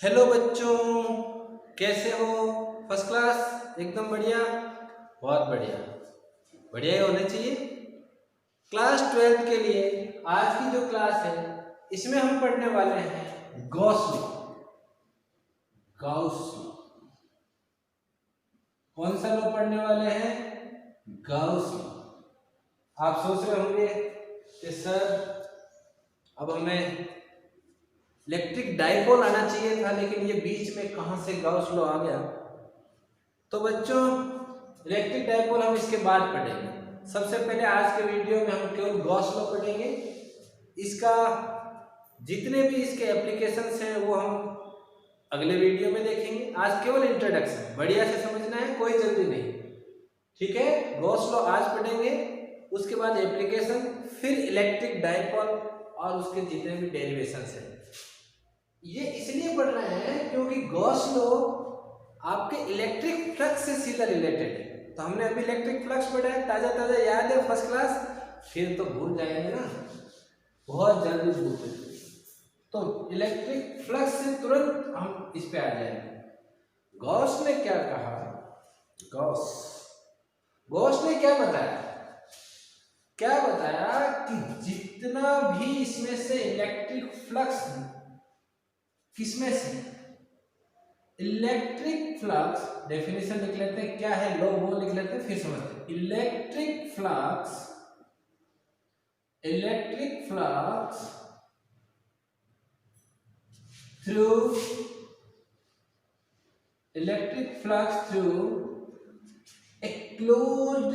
Hello बच्चों, कैसे हो? फर्स्ट क्लास, एकदम बढ़िया, बहुत बढ़िया, बढ़िया ही होने चाहिए। क्लास 12 के लिए आज की जो क्लास है इसमें हम पढ़ने वाले हैं गॉस लॉ। गॉस लॉ कौन सा लॉ पढ़ने वाले हैं? Gauss law. आप सोच रहे होंगे कि सर अब हमें इलेक्ट्रिक डाइपोल आना चाहिए था, लेकिन ये बीच में कहां से गॉस लॉ आ गया? तो बच्चों, इलेक्ट्रिक डाइपोल हम इसके बाद पढ़ेंगे। सबसे पहले आज के वीडियो में हम केवल गॉस लॉ पढ़ेंगे। इसका जितने भी इसके एप्लीकेशंस हैं वो हम अगले वीडियो में देखेंगे। आज केवल इंट्रोडक्शन, बढ़िया से समझना है, कोई जल्दी नहीं, ठीक है? गॉस लॉ आज पढ़ेंगे, उसके बाद एप्लीकेशन, फिर इलेक्ट्रिक डाइपोल और उसके जितने भी डेरिवेशंस हैं। ये इसलिए पढ़ रहे हैं क्योंकि गॉस लॉ आपके इलेक्ट्रिक फ्लक्स से सीधा रिलेटेड है। तो हमने अभी इलेक्ट्रिक फ्लक्स पढ़ा है, ताजा ताजा याद है फर्स्ट क्लास, फिर तो भूल जाएंगे ना, बहुत जल्दी भूलते। तो इलेक्ट्रिक फ्लक्स से तुरंत हम इस पे आ जाएंगे। गॉस ने क्या कहा? गॉस ने क्या बताया? क्या बताया कि जितना भी इसमें से इलेक्ट्रिक फ्लक्स, किसमें से इलेक्ट्रिक फ्लक्स, डेफिनेशन लिख लेते हैं, क्या है लो वो लिख लेते हैं, फिर समझते हैं। Electric flux through a closed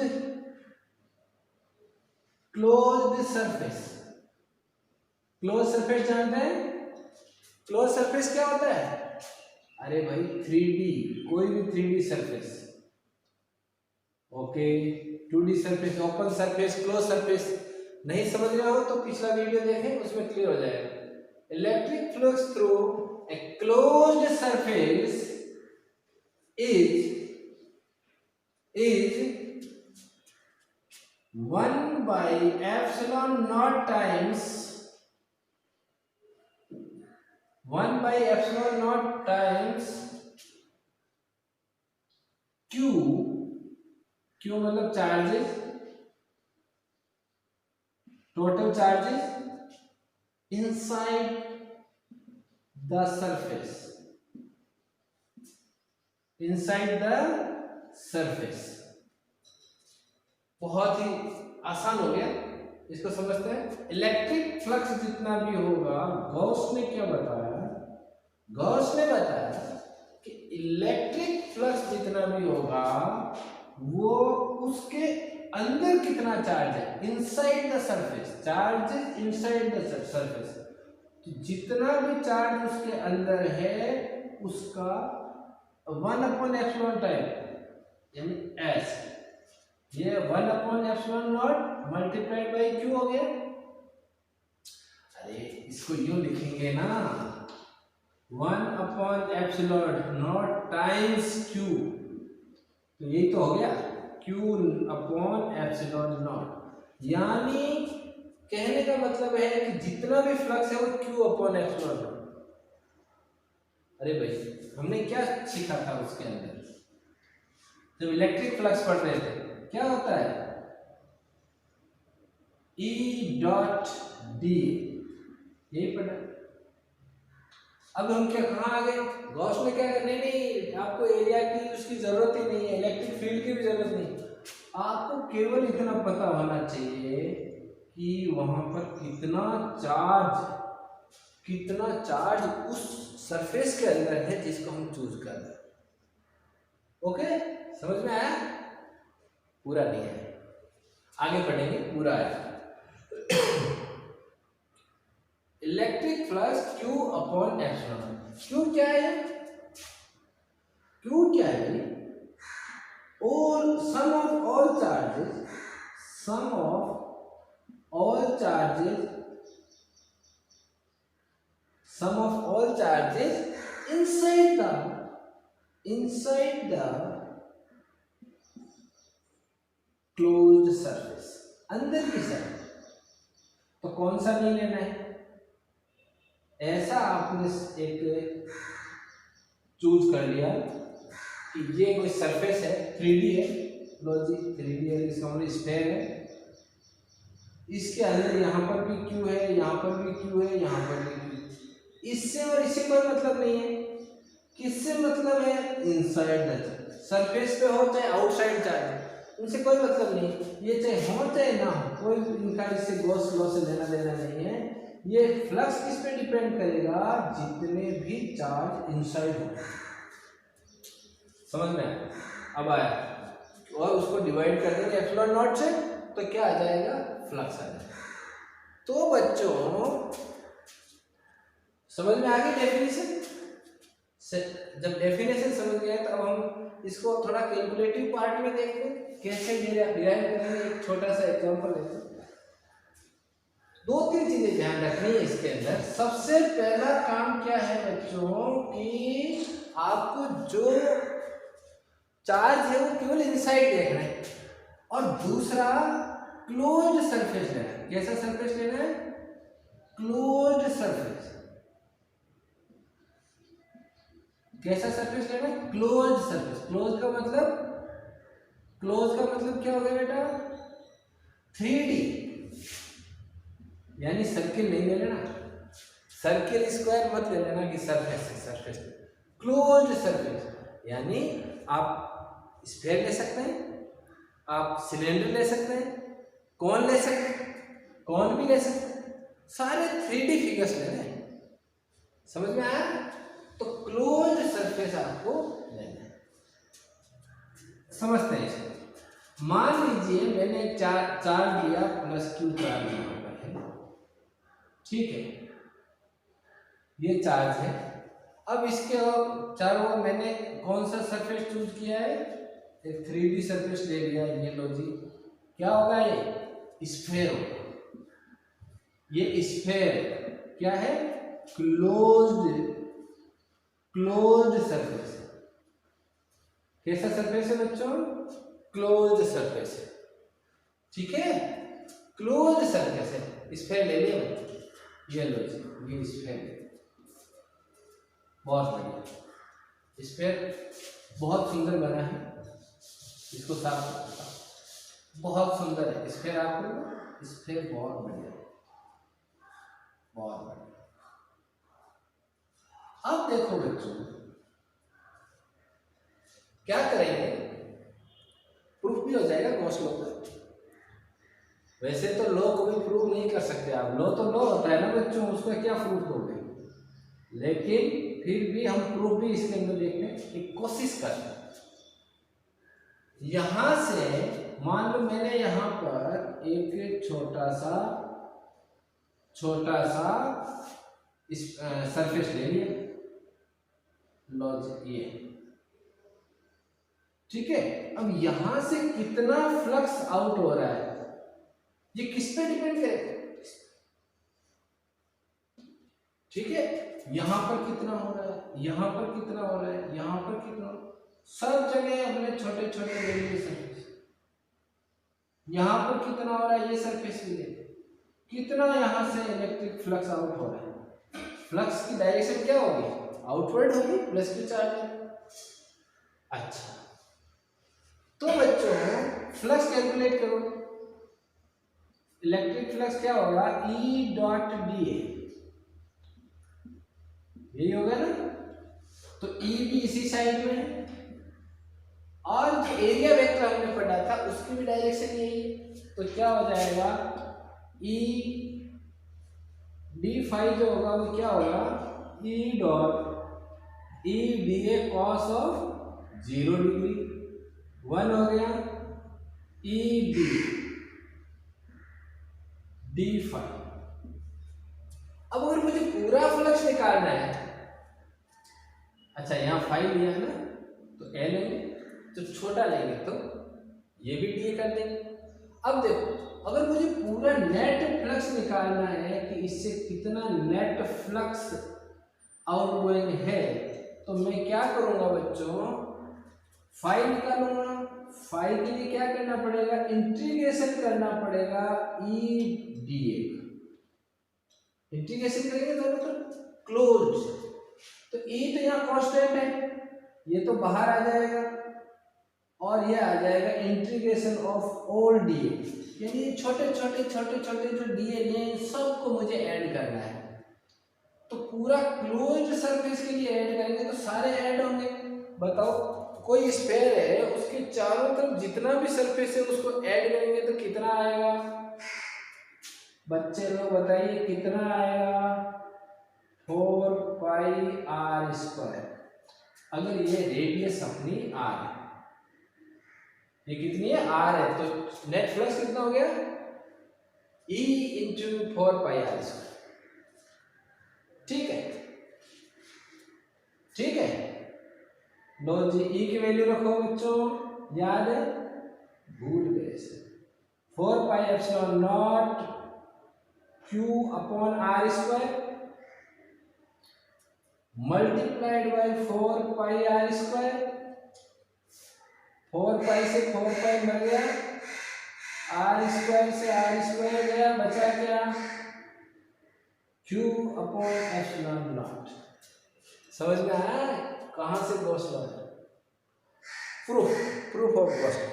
surface. Close surface जानते हैं? क्लोज सरफेस क्या होता है? अरे भाई 3D, कोई भी 3D surface, okay. 2D surface, open surface, close surface. नहीं समझ रहे हो तो पिछला वीडियो देखें, उसमें क्लियर हो जाएगा। Electric flux through a closed surface is 1 by epsilon naught times 1 by epsilon naught times Q मतलब charges, total charges inside the surface, बहुत ही आसान हो गया, इसको समझते हैं। इलेक्ट्रिक फ्लक्स जितना भी होगा, गॉस ने क्या बताया? गॉस ने बताया कि इलेक्ट्रिक फ्लक्स जितना भी होगा वो उसके अंदर कितना चार्ज है, inside the surface, charge inside the surface. तो जितना भी चार्ज उसके अंदर है उसका 1/ε टाइम, यानी S, ये 1/ε0 मल्टीप्लाइड बाई Q हो गया। अरे इसको यूं लिखेंगे ना, 1/ε0 टाइम्स Q, तो यही तो हो गया Q/ε0। यानी कहने का मतलब है कि जितना भी फ्लक्स है वो Q/ε0। अरे भाई हमने क्या सीखा था उसके अंदर जब इलेक्ट्रिक फ्लक्स पढ़ रहे थे? क्या होता है? E.D, यही पढ़ा। अब हम क्या कहाँ आ गए? गॉस ने क्या करने, नहीं आपको एरिया की उसकी जरूरत ही नहीं है, इलेक्ट्रिक फील्ड की भी जरूरत नहीं, आपको केवल इतना पता होना चाहिए कि वहां पर कितना चार्ज उस सरफेस के अंदर है जिसको हम चूज कर रहे हैं। ओके, समझ में आया? पूरा नहीं है, आगे पढ़ेंगे, पूरा आया। Electric flux Q/ε। Q क्या है? Q क्या है? और sum of all charges inside the closed surface, अंदर की साइड। तो कौन सा नहीं लेना है? ऐसा आपने एक चूज कर लिया कि ये कोई सरफेस है, 3D है, लो जी 3D है, इसका मतलब स्फीयर है, इसके अंदर यहाँ पर भी क्यू है, यहाँ पर भी क्यू है, यहाँ पर भी क्यू। इससे और इससे कोई मतलब नहीं है। किससे मतलब है? इनसाइड द सरफेस पे हो चाहे आउटसाइड चार्ज, उनसे कोई मतलब नहीं। ये चाहे हो चाहे ना हो, कोई इनका इससे गॉस लॉ से लेना देना नहीं है। ये फ्लक्स किस पे डिपेंड करेगा? जितने भी चार्ज इनसाइड हो। समझ में आया? अब आया और उसको डिवाइड कर देंगे एप्सिलॉन नॉट से, तो क्या आ जाएगा? फ्लक्स आ जाएगा। तो बच्चों समझ में आ गई डेफिनेशन? जब डेफिनेशन समझ गए तो अब हम इसको थोड़ा कैलकुलेटिव पार्ट में देखते हैं कैसे डिराइव करेंगे। एक छोटा सा एग्जांपल लेते हैं। 2-3 चीजें ध्यान रखनी है इसके अंदर। सबसे पहला काम क्या है बच्चों कि आपको जो चार्ज है वो केवल इनसाइड देखना है, और दूसरा क्लोज्ड सरफेस लेना है। कैसा सरफेस लेना है? Closed surface. कैसा सरफेस लेना है? Closed surface. क्लोज का मतलब क्या हो गया बेटा? 3D, यानी सर्किल नहीं ले लेना, सर्किल स्क्वायर मत ले लेना कि सरफेस है, सरफेस। क्लोज्ड सरफेस यानी आप स्फीयर ले सकते हैं, आप सिलेंडर ले सकते हैं, कौन ले सकते हैं, कौन भी ले सकते हैं, सारे 3D फिगर्स ले रहे हैं। समझ में आया? तो क्लोज्ड सरफेस आपको लेना है। समझते हैं इसको। मान लीजिए मैंने चार्ज लिया प्लस क्यू चार्ज यहाँ पर है, ठीक है, ये चार्ज है। अब इसके चारों ओर मैंने कौन सा सरफेस चूज किया है? एक 3D सरफेस ले लिया। ये लो जी, क्या होगा? ये स्फीयर होगा। ये स्फीयर क्या है? Closed surface. कैसा सरफेस है बच्चों? क्लोज्ड सरफेस है, ठीक है, क्लोज्ड सरफेस है। स्फीयर ले लिया बच्चों, ये लो जी, ये स्फीयर, बहुत बढ़िया। स्फीयर बहुत सुंदर बना है, इसको साफ करता हूं। बहुत सुंदर है स्फीयर, आपको स्फीयर बहुत बढ़िया, बहुत बढ़िया। अब देखो बच्चों, क्या करेंगे? प्रूफ भी हो जाएगा गॉस लॉ का। वैसे तो लॉ को भी प्रूव नहीं कर सकते आप, लॉ तो लॉ होता है ना बच्चों, उसका क्या प्रूफ हो गया, लेकिन फिर भी हम प्रूफ भी इसके अंदर देखने की कोशिश करते हैं। यहां से मान लो मैंने यहां पर एक छोटा सा सरफेस ले लिया, लॉजिक ये, ठीक है। अब यहां से कितना फ्लक्स आउट हो रहा है ये किस पे डिपेंड करेगा? ठीक है, यहां पर कितना हो रहा है, यहां पर कितना हो रहा है, यहां पर कितना, सब जगह अपने छोटे छोटे लेवल सरफेस। यहां पर कितना हो रहा है, ये सरफेस भी है, कितना यहां से इलेक्ट्रिक फ्लक्स आउट हो रहा है। फ्लक्स की डायरेक्शन क्या होगी? आउटवर्ड होगी, प्लस की चार्ज। अच्छा, तो बच्चों फ्लक्स कैलकुलेट करो। इलेक्ट्रिक फ्लक्स क्या होगा? E डॉट डी ए, यही होगा ना। तो E भी इसी साइड में है, और जो एरिया वेक्टर हमने पढ़ा था उसकी भी डायरेक्शन यही है। तो क्या हो जाएगा? E डी फाई जो होगा वो क्या होगा? E dot E D A cos of 0 degree 1 हो गया, E डी फाई। अब अगर मुझे पूरा फ्लक्स निकालना है, अच्छा यहाँ फाई लिया है ना, तो ए लेंगे, तो छोटा लेंगे तो ये भी डी कर देंगे। अब देखो, अगर मुझे पूरा नेट फ्लक्स निकालना है कि इससे कितना नेट फ्लक्स आउटगोइंग है, तो मैं क्या करूंगा बच्चों? फाई निकालूंगा। फाई के लिए क्या करना पड़ेगा? इंटीग्रेशन करना पड़ेगा ई डी ए। इंटीग्रेशन करेंगे दोनों तरफ क्लोज, तो ई तो यहाँ कांस्टेंट है, ये तो बाहर आ जाएगा और ये आ जाएगा इंटीग्रेशन ऑफ ऑल डीए, यानी छोटे छोटे जो डीए हैं सबको मुझे ऐड करना है। तो पूरा क्लोज्ड सरफेस के लिए ऐड करेंगे तो सारे ऐड होंगे। बताओ कोई स्फेयर है, उसके चारों तरफ जितना भी सरफेस है उसको ऐड करेंगे तो कितना आएगा? बच्चे लोग बताइए कितना आएगा? 4πr²। अगर ये रेडियस अपनी r है, ये कितनी है? r है, तो नेट फ्लक्स कितना हो गया? E × 4πr²। ठीक है, ठीक है। लो जी, E की वैल्यू रखो बच्चों, याद है? भूल गए से 4πε0 Q/r² मल्टीप्लाइड बाय 4πr²। 4π से 4π मर गया, r² से r² गया, बचा क्या? Q/ε0। समझ में आया कहां से गॉस लॉ है? Proof of Gauss law.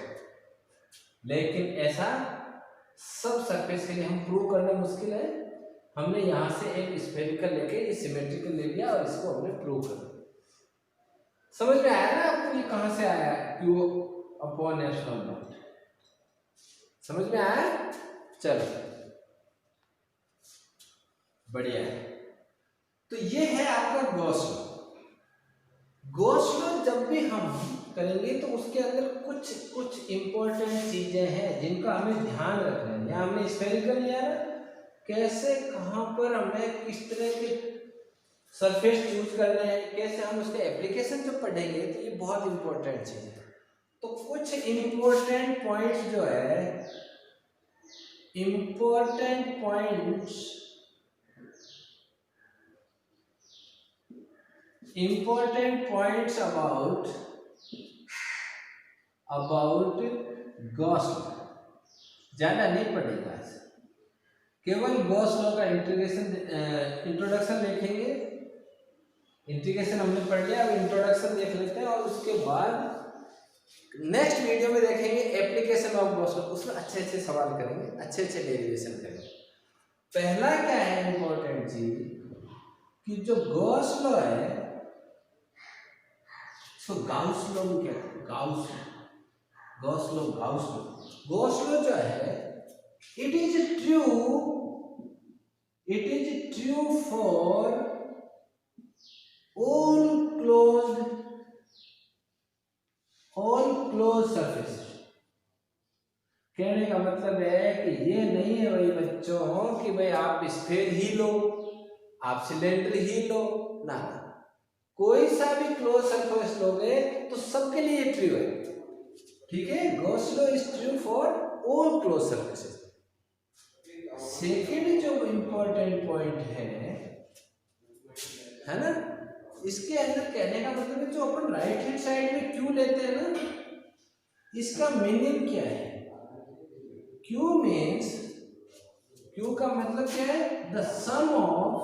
लेकिन ऐसा सब सरफेस के लिए हम प्रूव करना मुश्किल है। हमने यहां से एक स्फेरिकल लेके इस सिमेट्रिकल ले लिया और इसको हमने प्रूव कर दिया। समझ में आया ना आपको ये कहां से आया? Q/ε0। समझ में आया? चलो बढ़िया है। तो ये है आपका गॉस लॉ। गॉस लॉ जब भी हम करेंगे तो उसके अंदर कुछ इंपॉर्टेंट चीजें हैं जिनका हमें ध्यान रखना है। यहाँ हमने स्फेरिकल लिया ना, कैसे कहाँ पर हमें किस तरह के सरफेस चूज करने हैं, कैसे हम उसके एप्लीकेशन जो पढ़ेंगे, तो ये बहुत इंपॉर्टेंट चीज है। तो कुछ इंपॉर्टेंट पॉइंट्स जो है, important points about Gauss law ज्यादा नहीं पढ़ेगा, केवल गॉस लॉ का इंट्रोडक्शन देखेंगे। इंटीग्रेशन हमने पढ़ लिया, अब इंट्रोडक्शन देख लेते हैं और उसके बाद नेक्स्ट वीडियो में देखेंगे एप्लीकेशन ऑफ गॉस लॉ। उसमें अच्छे सवाल करेंगे, अच्छे डेरिवेशन करेंगे। पहला क्या है इंपॉर्टेंट चीज कि जो गॉस लॉ है, तो गाउस लॉ भी कहते हैं। गॉस लॉ जो है, it is true for all closed surface. कहने का मतलब है कि ये नहीं है भाई बच्चों कि भाई आप स्फेयर ही लो, आप सिलेंडर ही लो ना, कोई सा भी क्लोज सरफेस लोगे तो सबके लिए ट्रू है। ठीक है, Gauss law is true for all close surfaces. Second जो इंपॉर्टेंट पॉइंट है ना, इसके अंदर कहने का मतलब है जो अपन राइट हैंड साइड में क्यू लेते हैं ना, इसका मीनिंग क्या है? क्यू का मतलब क्या है? The sum of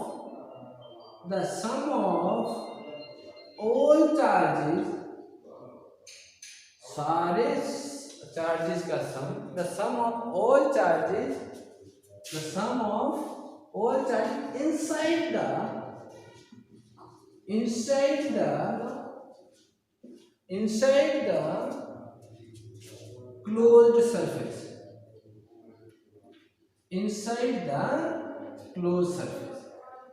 all charges, सारे चार्जेस का sum, the sum of all charges inside the closed surface,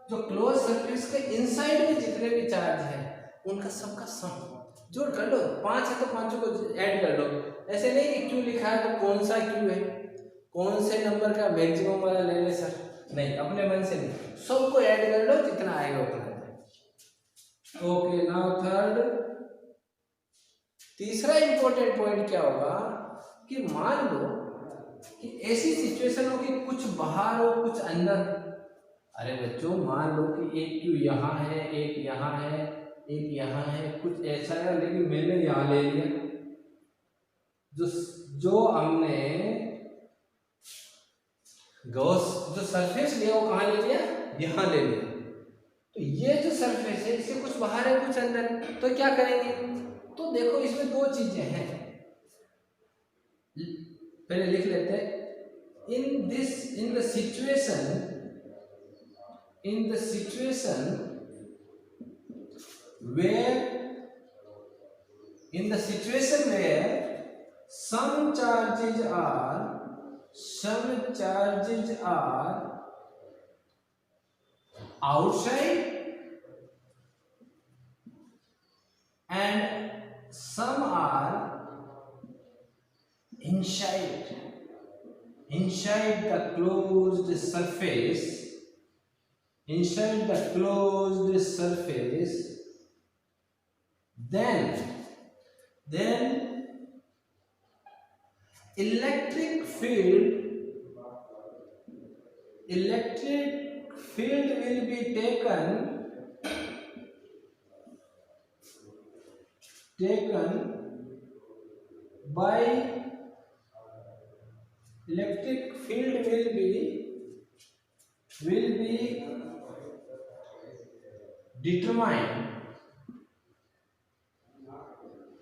जो क्लोज सरफेस के इनसाइड में जितने भी चार्ज हैं उनका सबका सम जोड़ कर लो। 5 है तो 5 को ऐड कर लो। ऐसे नहीं कि क्यू लिखा है तो कौन सा क्यू है, कौन से नंबर का मैक्सिमम वाला ले ले सर, नहीं, अपने मन से नहीं, सबको ऐड कर लो, जितना आएगा उतना। ओके, नाउ थर्ड, तीसरा इंपॉर्टेंट पॉइंट क्या होगा कि मान लो कि ऐसी सिचुएशन हो कि कुछ बाहर हो कुछ अंदर। अरे बच्चों मान लो कि एक क्यू यहाँ है, एक यहाँ है, एक यहाँ है, कुछ ऐसा है, लेकिन मैंने यहाँ ले लिया। जो हमने गॉस जो सरफेस लिया वो कहाँ ले लिया? यहाँ ले लिया। तो ये जो सरफेस है इससे कुछ बाहर है कुछ अंदर है, तो क्या करेंगे? तो देखो इसमें दो चीजें हैं, पहले लिख लेते हैं। In the situation where some charges are outside and some are inside the closed surface, then electric field will be taken by electric field will be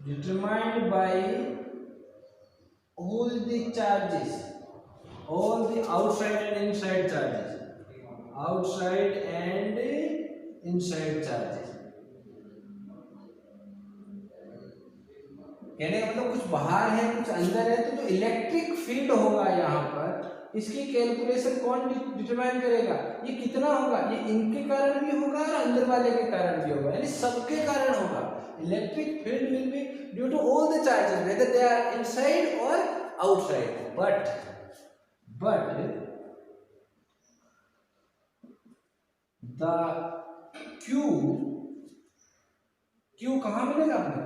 determined by all the charges, all the outside and inside charges, कहने का मतलब कुछ बाहर है कुछ अंदर है, तो जो इलेक्ट्रिक फील्ड होगा यहाँ पर, इसकी कैलकुलेशन कौन डिटरमाइन करेगा? ये कितना होगा? ये इनके कारण भी होगा और अंदर वाले के कारण भी होगा, यानी सबके कारण होगा। Electric field will be due to all the charges whether they are inside और आउटसाइड, बट द Q कहाँ मिलेगा आपने?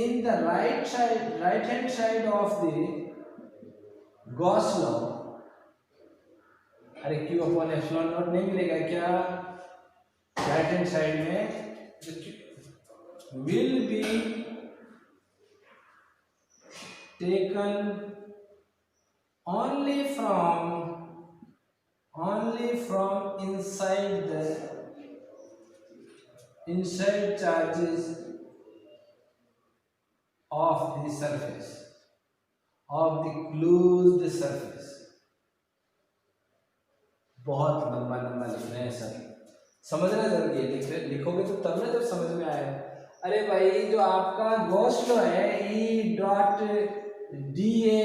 In the right hand side of the Gauss law, अरे Q अपॉन एप्सिलॉन नॉट नहीं मिलेगा क्या? राइट हैंड साइड में will be taken only from inside charges of the surface of the closed surface। बहुत लंबा लिखना है सर, समझना जरूरी है, लिखोगे तो तब ना जब समझ में आए। अरे भाई जो आपका गॉस लॉ है E dot dA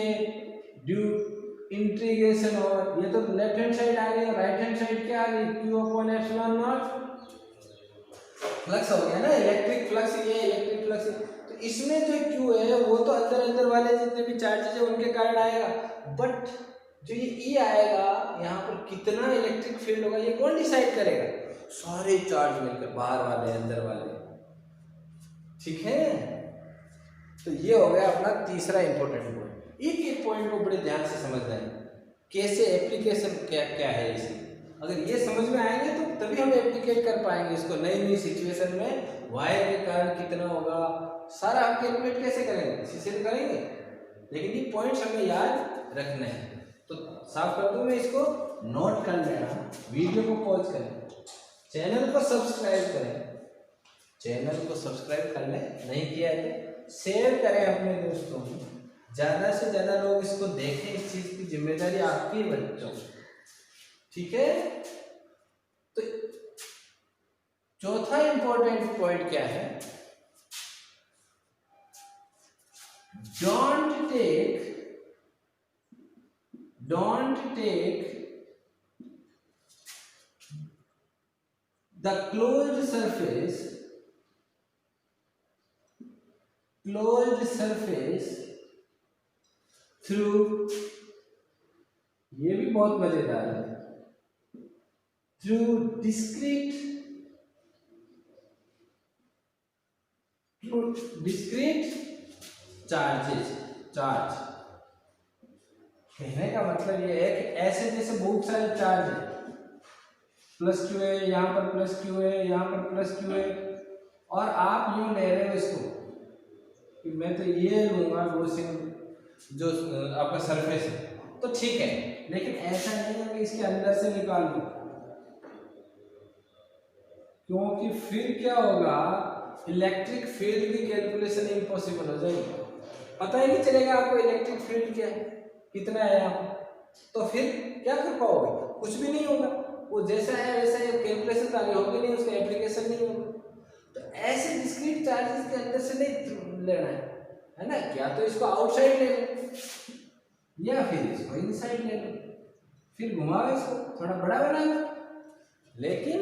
due integration, और ये तो लेफ्ट हैंड साइड आ गई, राइट हैंड साइड क्या आ गई? Q upon epsilon not flux हो गया ना, इलेक्ट्रिक फ्लक्स, ये इलेक्ट्रिक फ्लक्स। तो इसमें जो Q है वो तो अंदर वाले जितने भी चार्जेस है उनके कारण आएगा, बट जो ये E आएगा यहाँ पर कितना इलेक्ट्रिक फील्ड होगा ये कौन डिसाइड करेगा? सारे चार्ज मिलकर, बाहर वाले अंदर वाले, ठीक है। तो ये हो गया अपना तीसरा इंपॉर्टेंट पॉइंट। एक पॉइंट को बड़े ध्यान से समझना है, कैसे एप्लीकेशन क्या है इसकी। अगर ये समझ में आएंगे तो तभी हम एप्लीकेट कर पाएंगे इसको नई सिचुएशन में। वायर के कारण कितना होगा सारा हम कैलकुलेट कैसे करेंगे? इसी से करेंगे, लेकिन ये पॉइंट्स हमें याद रखना है। तो साफ कर दूं मैं इसको, नोट कर लेना, वीडियो को पॉज करें, चैनल को सब्सक्राइब कर लें, नहीं किया है तो शेयर करें अपने दोस्तों को, ज़्यादा से ज़्यादा लोग इसको देखें। इस चीज़ की जिम्मेदारी आपकी है बच्चों, ठीक है। तो चौथा इंपॉर्टेंट पॉइंट क्या है? Don't take the closed surface through, ये भी बहुत मजेदार है, through discrete चार्ज। कहने का मतलब ये है कि ऐसे जैसे बहुत सारे चार्ज है, प्लस Q है, यहाँ पर प्लस Q है, यहाँ पर प्लस Q है, और आप यूं ले रहे हो इसको कि मैं तो ये लूंगा जो आपका सरफेस है, तो ठीक है, लेकिन ऐसा नहीं है कि इसके अंदर से निकाल लूँ। क्योंकि फिर क्या होगा, इलेक्ट्रिक फील्ड की कैलकुलेशन इम्पॉसिबल हो जाएगी। पता ही नहीं चलेगा आपको इलेक्ट्रिक फील्ड क्या है, कितना है यहाँ, तो फिर क्या कर पाओगे, कुछ भी नहीं होगा। वो जैसा है वैसा ही कैलकुलेशन आगे होगी नहीं, उसका एप्लीकेशन नहीं होगा। तो ऐसे डिस्क्रीट चार्जेस के अंदर से नहीं लेना है ना, क्या तो इसको आउटसाइड ले लो या फिर इसको इनसाइड ले लो, फिर घुमाओ इसको, थोड़ा बड़ा बना लो, लेकिन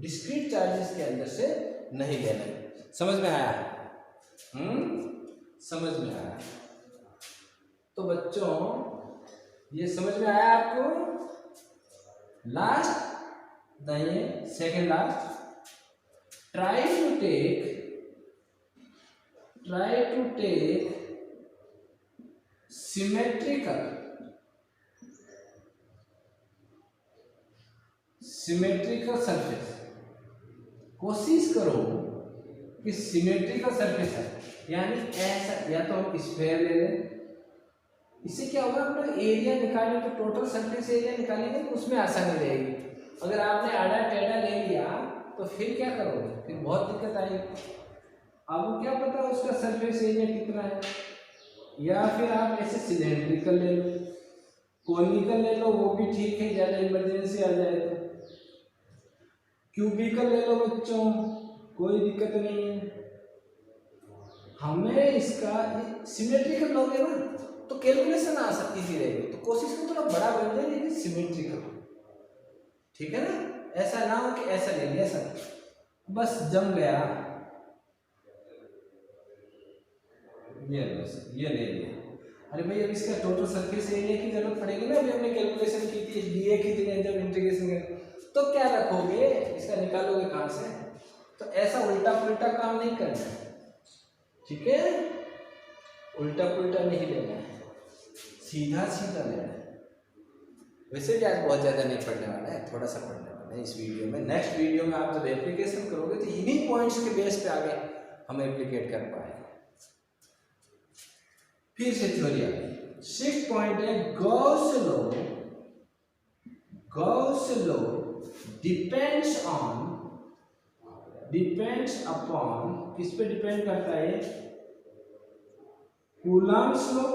डिस्क्रीट चार्जेस के अंदर से नहीं लेना है। समझ में आया? समझ में आया? तो बच्चों ये समझ में आया आपको? लास्ट दाइए second last, try to take symmetrical surface। कोशिश करो कि सिमेट्रिकल सरफेस है, यानी ऐसा, या तो हम स्फेयर ले लें, इससे क्या होगा, अपना एरिया निकालने तो टोटल सरफेस एरिया निकालेंगे तो उसमें आसानी रहेगी। अगर आपने आड़ा टेढ़ा ले लिया तो फिर क्या करोगे, फिर बहुत दिक्कत आएगी। आपको क्या पता उसका सरफेस एरिया कितना है, या फिर आप ऐसे सिलेंड्रिकल ले लो, कोनिकल ले लो, वो भी ठीक है, ज़्यादा इमरजेंसी आ जाए तो। क्यूबिकल ले लो बच्चों, कोई दिक्कत नहीं है। हमें इसका सिमेट्रिकल लोगे ना तो कैलकुलेशन आ सकती थी रहेगी, तो कोशिश करो थोड़ा बड़ा बन जाए लेकिन सिमेट्रिकल, ठीक है ना। ऐसा ना हो कि ऐसा ले लिया सर बस जम गया, ये बस ये ले लिया। अरे भाई अब इसका टोटल सरफेस एरिया की जरूरत पड़ेगी ना, अभी हमने कैलकुलेशन की थी डीए की थी जब इंटीग्रेशन कर, तो क्या रखोगे, इसका निकालोगे कहाँ से। तो ऐसा उल्टा पुल्टा काम नहीं करना है, ठीक है, उल्टा पुल्टा नहीं लेना है, सीधा सीधा लेना है। वैसे भी आज बहुत ज़्यादा नहीं पढ़ने वाला है, थोड़ा सा पढ़ने वाला है इस वीडियो में। नेक्स्ट वीडियो में आप जब एप्लीकेशन करोगे तो इन्हीं पॉइंट्स के बेस पे आगे हम एप्लीकेट कर पाएंगे। फिर से थ्योरी आ गई। 6 पॉइंट है, गॉस लॉ डिपेंड्स अपॉन, किस पे डिपेंड करता है, Coulomb's law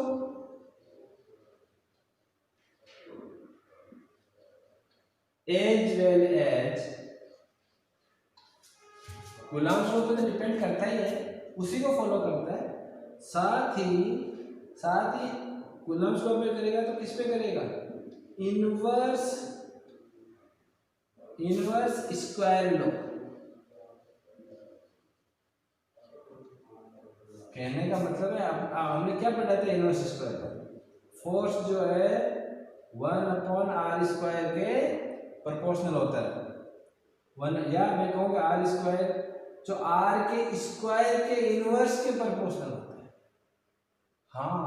as well as, Coulomb's law पे तो डिपेंड करता ही है, उसी को फॉलो करता है। साथ ही कूलम्ब्स लॉ पे करेगा तो किस पे करेगा, इनवर्स स्क्वायर लॉ। कहने का मतलब है हमने क्या पढ़ा था, इनवर्स स्क्वायर का फोर्स जो है 1/r² के प्रोपोर्शनल होता है। 1, या मैं कहूँगा r² जो r के स्क्वायर के इनवर्स के प्रोपोर्शनल होता है। हाँ,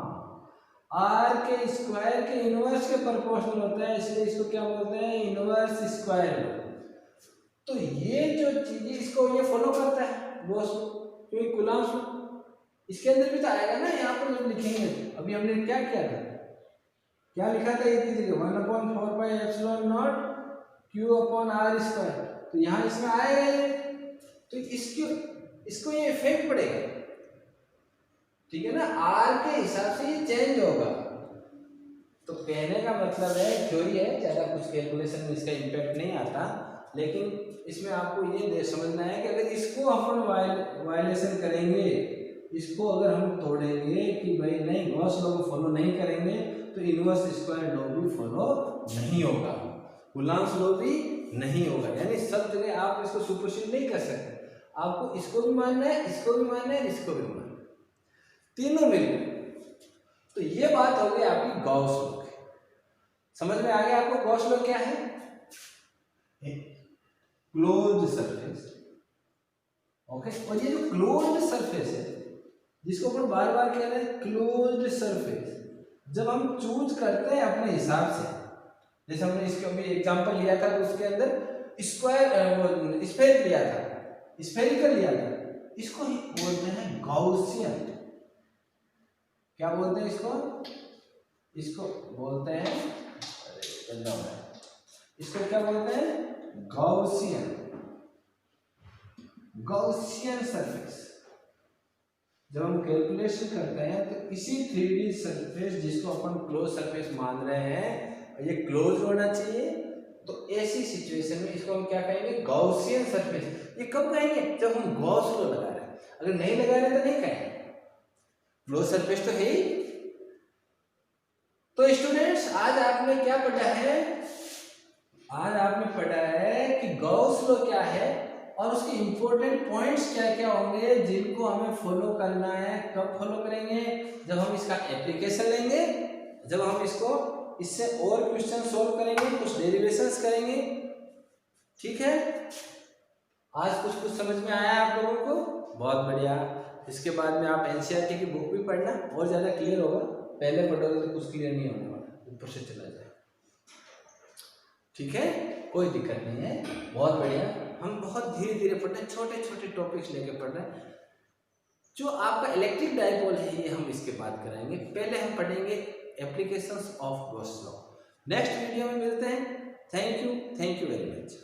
r के स्क्वायर के इनवर्स के प्रोपोर्शनल होता है, इसलिए इसको क्या बोलते हैं, इनवर्स स्क्वायर। तो ये जो चीजें इसको ये फॉलो करता है बॉस, क्योंकि कूलम्ब्स इसके अंदर भी तो आएगा ना। यहाँ पर जब लिखेंगे, अभी हमने क्या किया था, क्या लिखा था, ये जगह 1/4πε0 Q/r², तो यहाँ इसमें आएगा ये, तो इसको ये इफेक्ट पड़ेगा, ठीक है ना, r के हिसाब से ये चेंज होगा। तो कहने का मतलब है, थ्योरी है, ज़्यादा कुछ कैलकुलेशन में इसका इम्पैक्ट नहीं आता, लेकिन इसमें आपको ये समझना है कि अगर इसको अपन वायलेशन करेंगे, इसको अगर हम तोड़ेंगे कि भाई नहीं गॉस लॉ को फॉलो नहीं करेंगे, तो इनवर्स स्क्वायर लॉ भी फॉलो नहीं होगा, कूलम्ब्स लॉ भी नहीं होगा। यानी सब जगह आप इसको सुपरसीड नहीं कर सकते, आपको इसको भी मानना है, इसको भी मानना है, इसको भी मानना है, तीनों मिलकर। तो ये बात हो गई आपकी गॉस लॉ की। समझ में आ गया आपको गॉस लॉ क्या है, क्लोज्ड सरफेस, ओके। और ये जो क्लोज्ड सरफेस है, जिसको अपन बार बार कह रहे हैं क्लोज्ड सरफेस, जब हम चूज करते हैं अपने हिसाब से, जैसे हमने इसके अभी एग्जांपल लिया था तो उसके अंदर स्फेयर लिया था, स्फेरिकल लिया था, इसको ही बोलते हैं गॉसियन। क्या बोलते हैं इसको बोलते हैं, इसको क्या बोलते हैं, गॉसियन। Gaussian surface. जब हम कैलकुलेशन करते हैं तो इसी 3D सरफेस जिसको अपन क्लोज सरफेस मान रहे हैं, ये क्लोज होना चाहिए। तो ऐसी सिचुएशन में इसको हम क्या कहेंगे, गॉसियन सरफेस। ये कब कहेंगे, जब हम गॉस लॉ लगा रहे हैं। अगर नहीं लगा रहे तो नहीं कहेंगे, क्लोज सरफेस तो है ही। तो स्टूडेंट्स आज आपने क्या पढ़ा है, आज आपने पढ़ा है कि गॉस लॉ क्या है और उसके इंपॉर्टेंट पॉइंट्स क्या क्या होंगे जिनको हमें फॉलो करना है। कब फॉलो करेंगे, जब हम इसका एप्लीकेशन लेंगे, जब हम इसको इससे और क्वेश्चन सोल्व करेंगे, कुछ डेरिवेशंस करेंगे। ठीक है, आज कुछ समझ में आया आप लोगों को, बहुत बढ़िया। इसके बाद में आप एनसीईआरटी की बुक भी पढ़ना, और ज़्यादा क्लियर होगा। पहले पढ़ोगे तो कुछ क्लियर नहीं होने वाला, ऊपर से चला जाए। ठीक है, कोई दिक्कत नहीं है, बहुत बढ़िया। हम बहुत धीरे धीरे पढ़ रहे हैं, छोटे छोटे टॉपिक्स लेके पढ़ रहे हैं। जो आपका इलेक्ट्रिक डाइपोल है ये हम इसके बाद कराएंगे। पहले हम पढ़ेंगे applications of Gauss law. Next video में मिलते हैं। Thank you very much.